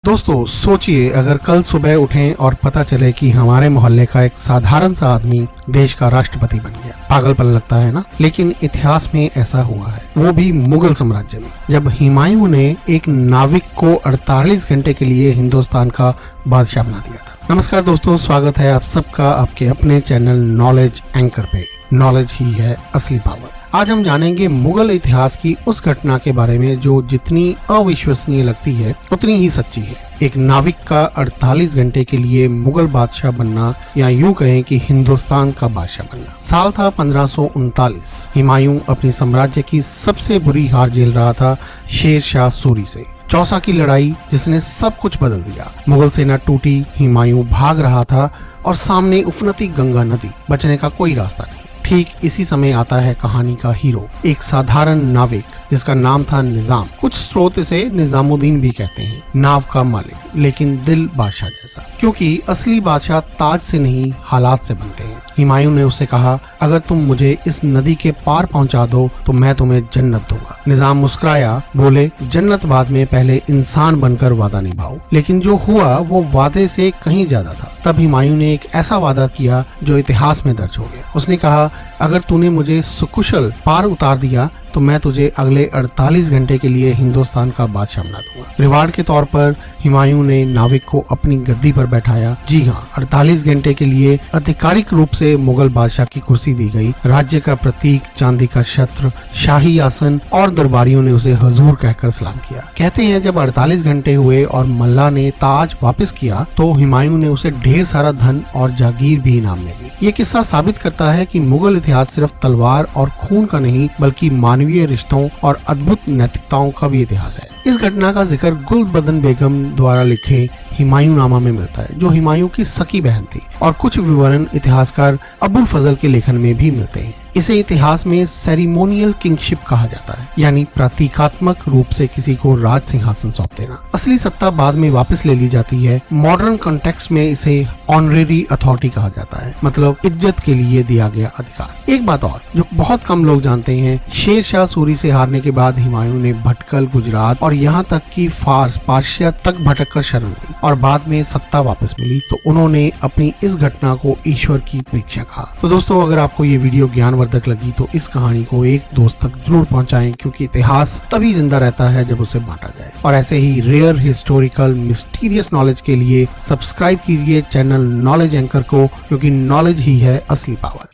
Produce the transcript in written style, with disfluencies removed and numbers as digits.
दोस्तों सोचिए, अगर कल सुबह उठें और पता चले कि हमारे मोहल्ले का एक साधारण सा आदमी देश का राष्ट्रपति बन गया। पागलपन लगता है ना? लेकिन इतिहास में ऐसा हुआ है, वो भी मुगल साम्राज्य में, जब हुमायूं ने एक नाविक को 48 घंटे के लिए हिंदुस्तान का बादशाह बना दिया था। नमस्कार दोस्तों, स्वागत है आप सबका आपके अपने चैनल नॉलेज एंकर पे। नॉलेज ही है असली पावर। आज हम जानेंगे मुगल इतिहास की उस घटना के बारे में जो जितनी अविश्वसनीय लगती है उतनी ही सच्ची है। एक नाविक का 48 घंटे के लिए मुगल बादशाह बनना, या यूं कहें कि हिंदुस्तान का बादशाह बनना। साल था 1539। हुमायूं अपनी साम्राज्य की सबसे बुरी हार झेल रहा था शेर शाह सूरी से। चौसा की लड़ाई जिसने सब कुछ बदल दिया। मुगल सेना टूटी, हुमायूं भाग रहा था और सामने उफनती गंगा नदी, बचने का कोई रास्ता नहीं। ठीक इसी समय आता है कहानी का हीरो, एक साधारण नाविक जिसका नाम था निजाम। कुछ स्रोत इसे निजामुद्दीन भी कहते हैं। नाव का मालिक, लेकिन दिल बादशाह जैसा, क्योंकि असली बादशाह ताज से नहीं हालात से बनते हैं। हुमायूं ने उससे कहा, अगर तुम मुझे इस नदी के पार पहुंचा दो तो मैं तुम्हें जन्नत दूंगा। निजाम मुस्कुराया, बोले, जन्नत बाद में, पहले इंसान बनकर वादा निभाओ। लेकिन जो हुआ वो वादे से कहीं ज्यादा था। तब हुमायूं ने एक ऐसा वादा किया जो इतिहास में दर्ज हो गया। उसने कहा, अगर तूने मुझे सुकुशल पार उतार दिया तो मैं तुझे अगले 48 घंटे के लिए हिंदुस्तान का बादशाह बना दूंगा। रिवार्ड के तौर पर हुमायूं ने नाविक को अपनी गद्दी पर बैठाया। जी हाँ, 48 घंटे के लिए आधिकारिक रूप से मुगल बादशाह की कुर्सी दी गई। राज्य का प्रतीक, चांदी का छत्र, शाही आसन, और दरबारियों ने उसे हुजूर कहकर सलाम किया। कहते हैं जब 48 घंटे हुए और मल्ला ने ताज वापस किया तो हुमायूं ने उसे ढेर सारा धन और जागीर भी इनाम में दी। ये किस्सा साबित करता है कि मुगल इतिहास सिर्फ तलवार और खून का नहीं, बल्कि मानवीय रिश्तों और अद्भुत नैतिकताओं का भी इतिहास है। इस घटना का जिक्र गुलबदन बेगम द्वारा लिखे हुमायूं नामा में मिलता है, जो हुमायूं की सकी बहन थी, और कुछ विवरण इतिहासकार अबुल फजल के लेखन में भी मिलते हैं। इसे इतिहास में सेरेमोनियल किंगशिप कहा जाता है, यानी प्रतीकात्मक रूप से किसी को राज सिंहासन सौंप देना। असली सत्ता बाद में वापस ले ली जाती है। मॉडर्न कॉन्टेक्स्ट में इसे ऑनरेरी अथॉरिटी कहा जाता है, मतलब इज्जत के लिए दिया गया अधिकार। एक बात और जो बहुत कम लोग जानते हैं, शेर शाह सूरी से हारने के बाद हुमायूं ने भटकल, गुजरात और यहाँ तक कि फारस, पार्शिया तक भटक कर शरण ली, और बाद में सत्ता वापस मिली तो उन्होंने अपनी इस घटना को ईश्वर की परीक्षा कहा। तो दोस्तों, अगर आपको ये वीडियो ज्ञानवर्धक लगी तो इस कहानी को एक दोस्त तक जरूर पहुंचाएं, क्योंकि इतिहास तभी जिंदा रहता है जब उसे बांटा जाए। और ऐसे ही रेयर, हिस्टोरिकल, मिस्टीरियस नॉलेज के लिए सब्सक्राइब कीजिए चैनल नॉलेज एंकर को, क्योंकि नॉलेज ही है असली पावर।